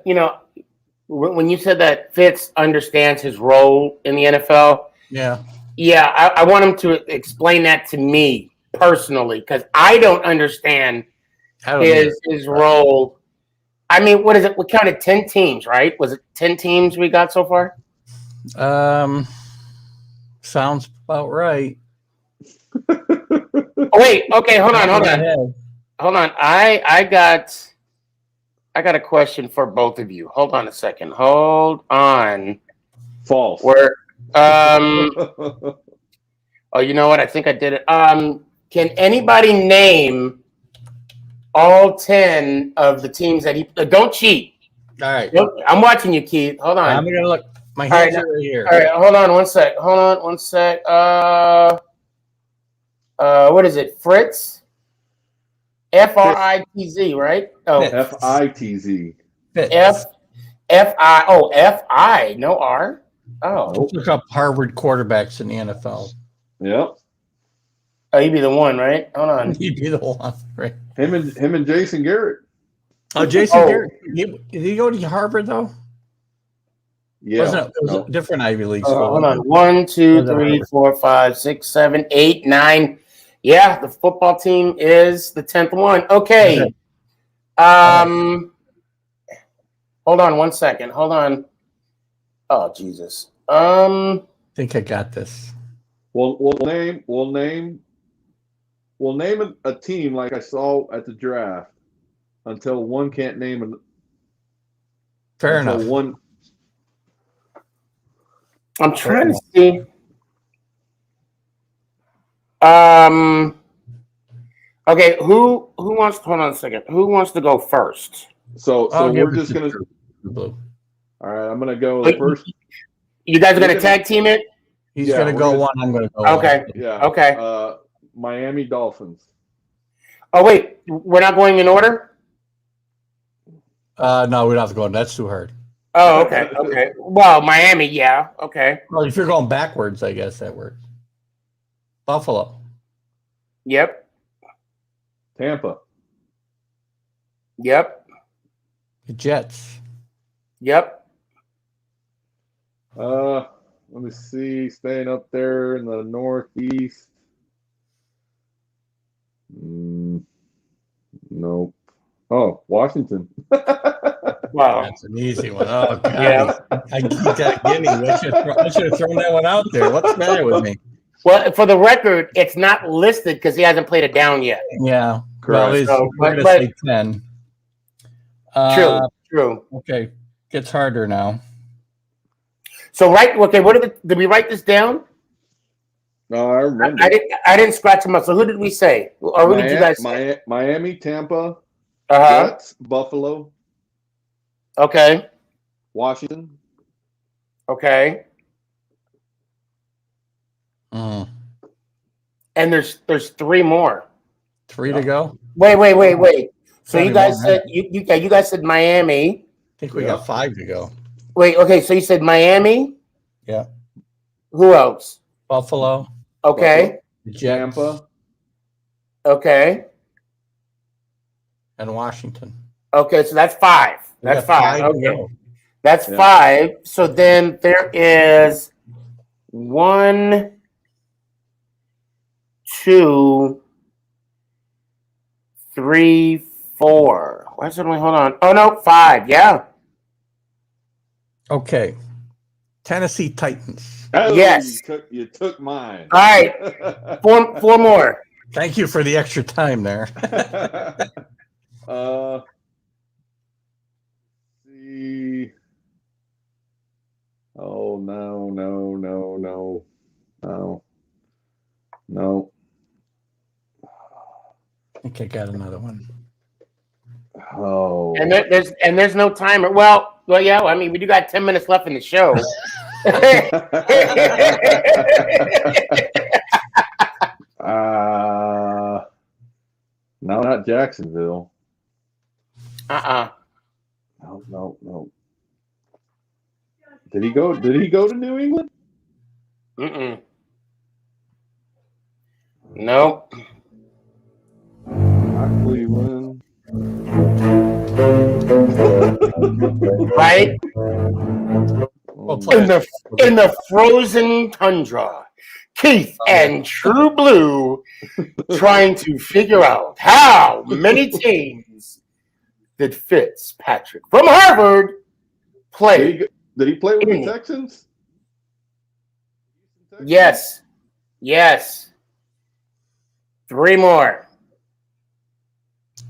when you said that Fitz understands his role in the NFL, I want him to explain that to me personally because I don't understand his role. I mean, what is it? We counted 10 teams, right? Was it 10 teams we got so far? Sounds about right. Oh, wait. Okay, hold on. hold on. I got a question for both of you. Hold on a second. Hold on. False. Where oh, you know what? I think I did it. Can anybody name all 10 of the teams that he don't cheat. All right. I'm watching you, Keith. Hold on. I'm gonna look. My hands are right here. All right, hold on one sec. What is it? Fritz? F-R-I-T-Z, right? Oh, F-I-T-Z. F-I, no R. Oh. Look up Harvard quarterbacks in the NFL. Yep. Oh, he'd be the one, right? Hold on. He'd be the one, right? Him and Jason Garrett. Oh, Jason Garrett. Did he go to Harvard though? Yeah. It was a different Ivy League school. Hold on. 1, 2, 3, 4, 5, 6, 7, 8, 9. Yeah, the football team is the 10th one. Okay. Hold on one second. Hold on. Oh, Jesus. I think I got this. We'll name a team like I saw at the draft until one can't name an. Fair enough. One. I'm trying to see. Okay, who wants to hold on a second? Who wants to go first? So we're just gonna. Blue. All right, I'm gonna go first. You guys are gonna tag team it? He's gonna go one. I'm gonna go. Okay. One. Yeah. Okay. Miami Dolphins. Oh wait, we're not going in order? No, we don't have to go. That's too hard. Oh, okay. Okay. Well, Miami, yeah. Okay. Well, if you're going backwards, I guess that works. Buffalo. Yep. Tampa. Yep. The Jets. Yep. Let me see. Staying up there in the Northeast. Nope. Oh, Washington. Wow. That's an easy one. Oh, God. Yeah. I got Guinea. I should have thrown that one out there. What's the matter with me? Well, for the record, it's not listed because he hasn't played it down yet. Yeah. Correct. Well, we're going to say 10. True. Okay. Gets harder now. So did we write this down? No, I remember. I didn't scratch them up. So who did we say? Or who did you guys say? Miami, Tampa, Jets, Buffalo. Okay. Washington. Okay. Mm. And there's 3 more. 3 to go. Wait. So you guys said you guys said Miami. I think we got 5 to go. Wait, okay, so you said Miami? Yeah. Who else? Buffalo. Okay. Tampa. Okay. And Washington. Okay, so that's 5. That's 5. Okay. That's 5. So then there is 1, 2, 3, 4. Why is it only hold on? Oh no, 5. Yeah. Okay. Tennessee Titans. Oh, Yes. You took mine. All right. 4 more. Thank you for the extra time there. See. Oh no. I think I got another one. Oh. And there's no timer. Well, yeah. I mean, we do got 10 minutes left in the show. No, not Jacksonville. No. Did he go to New England? Nope. Not Cleveland. Right? In the frozen tundra, Keith and True Blue trying to figure out how many teams that Fitzpatrick from Harvard played. Did he play with the Texans? Yes. 3 more.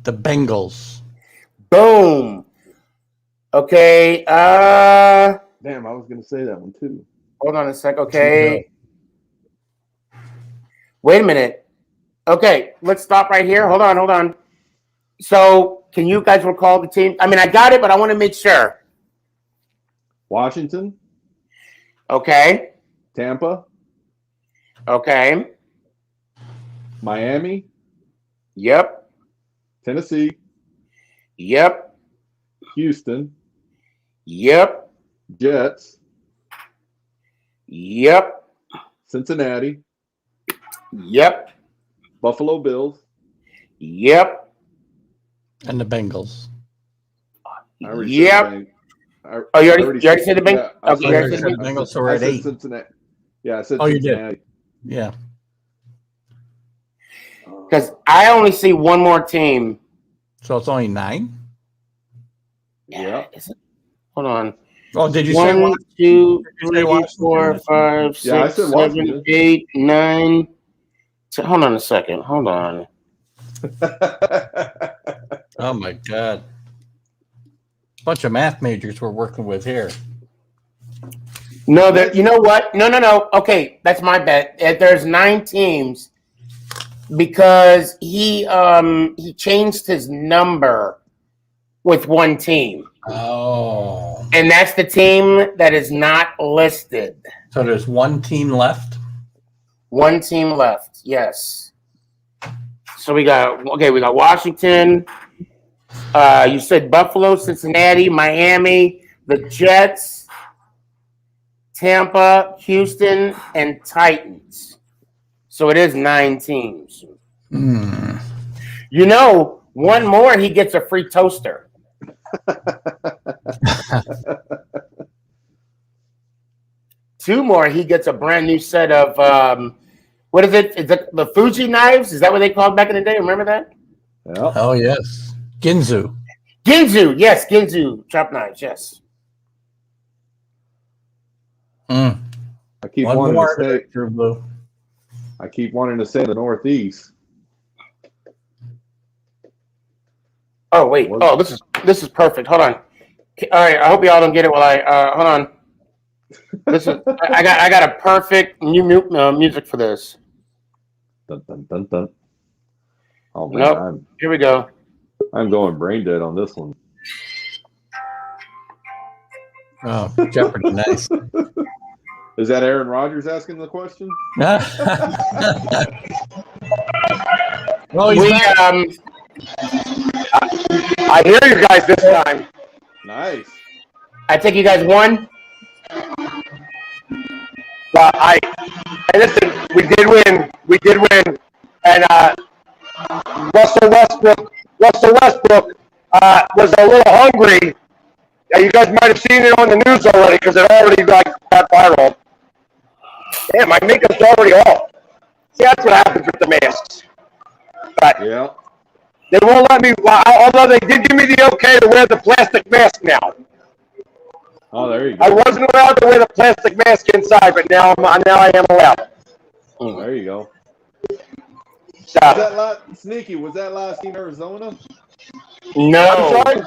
The Bengals. Boom. Okay. Damn, I was going to say that one too. Hold on a sec. Okay. Wait a minute. Okay, let's stop right here. Hold on. So, can you guys recall the team? I mean, I got it, but I want to make sure. Washington. Okay. Tampa. Okay. Miami. Yep. Tennessee. Yep. Houston. Yep. Jets. Yep. Cincinnati. Yep. Buffalo Bills. Yep. And the Bengals. I already Yep. said the Bengals. Oh, you already said the Bengals? Yeah, Okay, you already said the Bengals, so we're at 8. Cincinnati. Yeah, I said Oh, you did. Cincinnati. Yeah. Because I only see one more team. So it's only 9? Yeah. Hold on. Oh, did you say 1, Washington? 2, Did you say 3, Washington? 4, 5, 6, Yeah, I said 7, Washington. 8, 9. Hold on a second. Hold on. Oh my God. Bunch of math majors we're working with here. No, you know what? No. Okay, that's my bet. There's 9 teams because he changed his number with one team. Oh. And that's the team that is not listed. So there's one team left? One team left, yes. So we got Washington. You said Buffalo, Cincinnati, Miami, the Jets, Tampa, Houston, and Titans. So it is 9 teams. You know, one more, he gets a free toaster. 2 more, he gets a brand new set of what is it? Is it the Fuji knives? Is that what they called back in the day? Remember that? Yeah. Oh yes. Ginzu. Yes, Ginzu chop knives, yes. I keep One wanting more to say. True Blue. I keep wanting to say the Northeast. Oh wait. Oh, this is perfect. Hold on. All right. I hope y'all don't get it while I hold on. This is I got a perfect new music for this. Dun, dun, dun, dun. Oh man, Nope. Here we go. I'm going brain dead on this one. Oh, Jeopardy, nice. Is that Aaron Rodgers asking the question? Well, I hear you guys this time. Nice. I think you guys won. Listen, we did win, and Russell Westbrook was a little hungry. You guys might have seen it on the news already because it already got viral. Damn, my makeup's already off. See, that's what happens with the masks. But Yeah. they won't let me. Although they did give me the okay to wear the plastic mask now. Oh, there you go. I wasn't allowed to wear the plastic mask inside, but now I am allowed. There you go. So, Was that Sneaky? Was that last team Arizona? No. I'm sorry?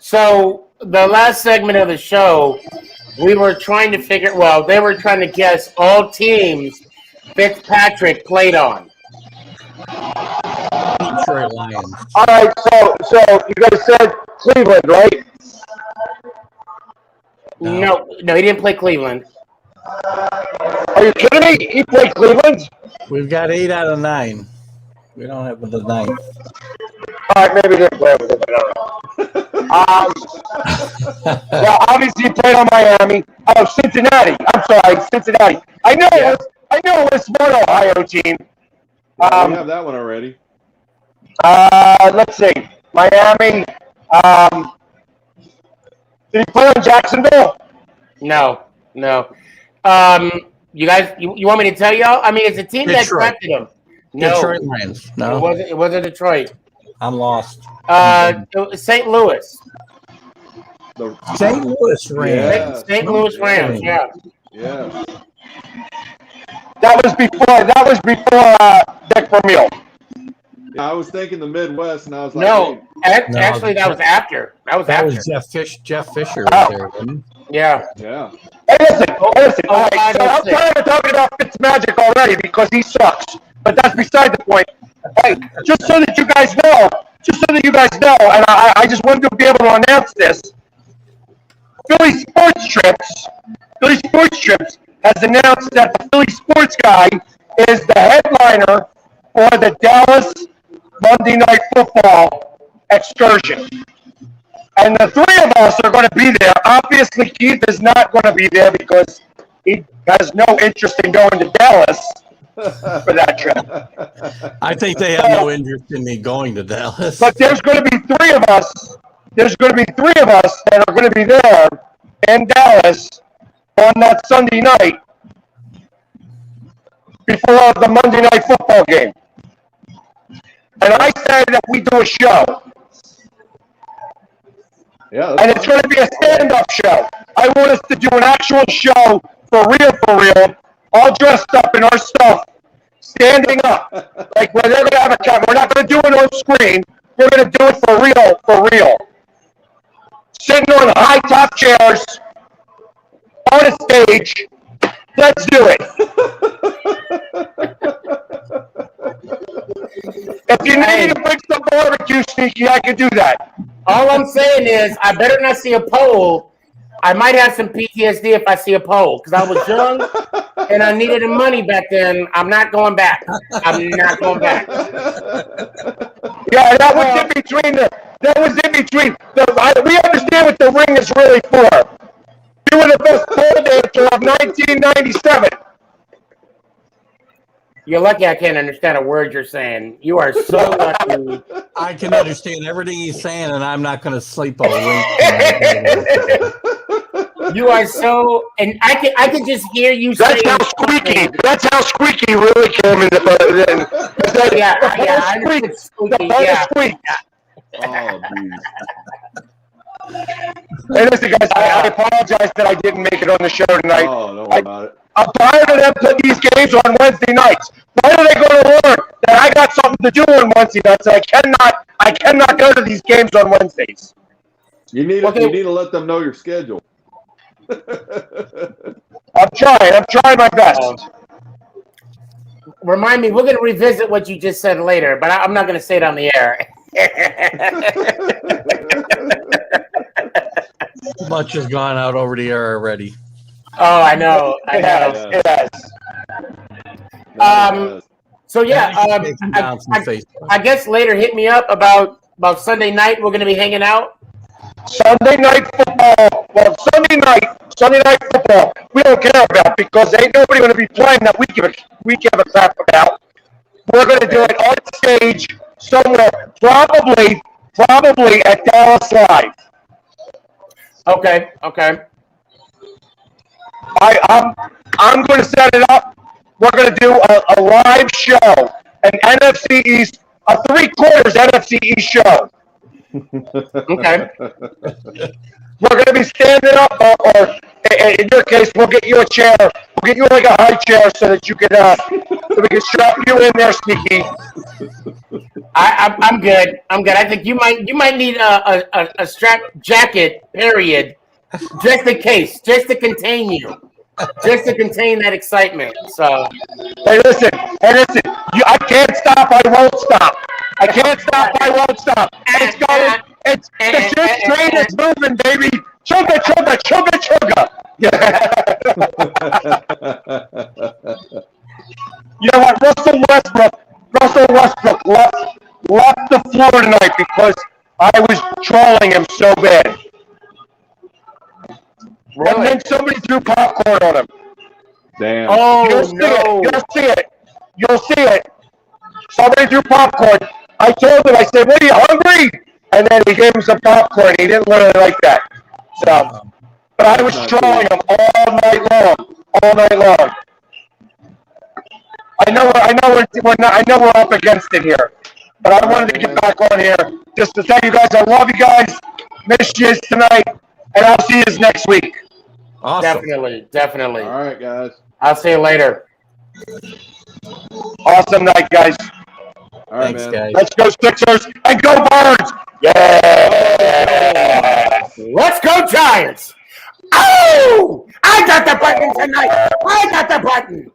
So the last segment of the show, we were trying to figure. Well, they were trying to guess all teams Fitzpatrick played on. Detroit Lions. All right, so you guys said Cleveland, right? No, he didn't play Cleveland. Are you kidding me? He played Cleveland? We've got 8 out of 9. We don't have the 9th. All right, maybe they didn't play with him, but I don't know. Well, obviously he played on Miami. Oh, Cincinnati. I'm sorry, Cincinnati. I know it was a smart Ohio team. We have that one already. Let's see. Miami. Did he play on Jacksonville? No. You guys, you want me to tell y'all? I mean, it's a team that Detroit. drafted him. No, Detroit Lions. No, it wasn't Detroit. I'm lost. It was St. Louis. St. Louis Rams. Yeah. St. Louis Rams. Yeah. Yeah. That was before Dick Vermeil. I was thinking the Midwest, and I was like, No, hey, actually, that was after. That was That after. was Jeff Fisher was there. Wasn't he? Yeah. yeah. Hey, listen. All right, so I'm 05, 06. tired of talking about Fitzmagic already because he sucks. But that's beside the point. Hey, just so that you guys know, and I just wanted to be able to announce this. Philly Sports Trips has announced that the Philly Sports Guy is the headliner for the Dallas Monday Night Football excursion. And the three of us are going to be there. Obviously, Keith is not going to be there because he has no interest in going to Dallas for that trip. I think they have no interest in me going to Dallas. But there's going to be three of us. There's going to be three of us that are going to be there in Dallas on that Sunday night before the Monday Night Football game. And I said that we do a show. Yeah. And it's going to be a stand-up show. I want us to do an actual show for real, all dressed up in our stuff, standing up. Like, where they're going to have a camera. We're not going to do it on screen. We're going to do it for real. Sitting on high-top chairs on a stage. Let's do it. If you need me to bring some barbecue, Sneaky, I can do that. All I'm saying is, I better not see a pole. I might have some PTSD if I see a pole because I was young and I needed the money back then. I'm not going back. I'm not going back. Yeah, that was in between. We understand what the ring is really for. You were the best pole dancer of 1997. You're lucky I can't understand a word you're saying. You are so lucky. I can understand everything he's saying, and I'm not going to sleep a wink. You are so, and I can just hear you saying. That's how squeaky really came into play. Yeah, I understand squeaky. Yeah. Oh, geez. Hey, listen, guys, I apologize that I didn't make it on the show tonight. Oh, don't worry about it. I'm tired of them putting these games on Wednesday nights. Why do they go to work that I got something to do on Wednesday nights? I cannot go to these games on Wednesdays. You need to let them know your schedule. I'm trying my best. Remind me, we're going to revisit what you just said later, but I'm not going to say it on the air. Much has gone out over the air already. Oh, I know. It has. So yeah, I guess later hit me up about Sunday night. We're going to be hanging out. Sunday night football. Well, Sunday night football. We don't care about because ain't nobody going to be playing that we give a crap about. We're going to do it on stage somewhere, probably at Dallas Live. Okay. I'm going to set it up. We're going to do a live show, an NFC East, a 3/4 NFC East show. Okay. We're going to be standing up, or in your case, we'll get you a chair. We'll get you like a high chair so that you can, so we can strap you in there, Sneaky. I'm good. I think you might need a strap jacket. Period. Just in case, just to contain you, just to contain that excitement. So. Hey, listen. I can't stop. I won't stop. I can't stop. I won't stop. It's going. It's the shit train is moving, baby. Chugga, chugga, chugga, chugga. You know what? Russell Westbrook left the floor tonight because I was trolling him so bad. Really? And then somebody threw popcorn on him. Damn. Oh, You'll see it. Somebody threw popcorn. I told him, I said, "What, are you hungry?" And then he gave him some popcorn. He didn't really like that. So, but I was trolling him all night long. I know we're up against it here, but I wanted to get back on here just to tell you guys I love you guys, miss you tonight, and I'll see you next week. Awesome. Definitely. All right, guys. I'll see you later. Awesome night, guys. All right, Thanks, man. guys. Let's go Sixers and go Birds. Yeah. Let's go Giants. Oh, I got the button tonight. I got the button.